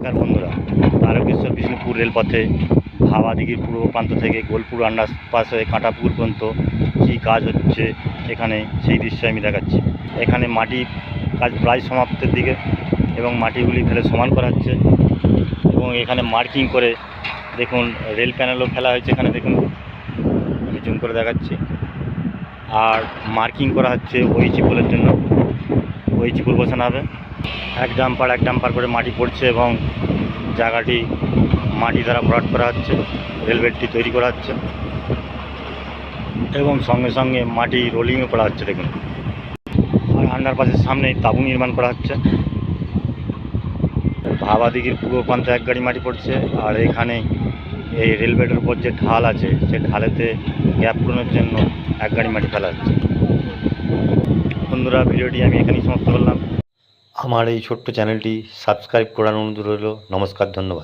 নমস্কার বন্ধুরা, তারকেশ্বর বিষ্ণুপুর রেলপথে ভাবাদিঘির পূর্ব প্রান্ত থেকে গোলপুর আন্ডারপাস হয়ে কাঁটাপুকুর পর্যন্ত কী কাজ হচ্ছে এখানে সেই দৃশ্য আমি দেখাচ্ছি। এখানে মাটির কাজ প্রায় সমাপ্তির দিকে এবং মাটিগুলি ফেলে সমান করা হচ্ছে এবং এখানে মার্কিং করে দেখুন রেল প্যানেলও ফেলা হয়েছে। এখানে দেখুন আমি জুম করে দেখাচ্ছি। আর মার্কিং করা হচ্ছে ওইচি পোলের জন্য, ওইচি পোল বসানো হবে। এক ডাম্পার করে মাটি পড়ছে এবং জায়গাটি মাটি দ্বারা ভরাট করা হচ্ছে, রেলবেডটি তৈরি করা হচ্ছে এবং সঙ্গে সঙ্গে মাটি রোলিংও করা হচ্ছে দেখুন। আর আন্ডারপাসের সামনে তাঁবু নির্মাণ করা হচ্ছে। ভাবাদিঘির পূর্ব প্রান্তে এক গাড়ি মাটি পড়ছে আর এখানে এই রেলবেডের উপর যে ঢাল আছে সে ঢালেতে গ্যাপ পূরণের জন্য এক গাড়ি মাটি ফেলা হচ্ছে। বন্ধুরা, ভিডিওটি আমি এখানেই সমাপ্ত করলাম। আমার এই ছোট্ট চ্যানেলটি সাবস্ক্রাইব করার অনুরোধ রইল। নমস্কার, ধন্যবাদ।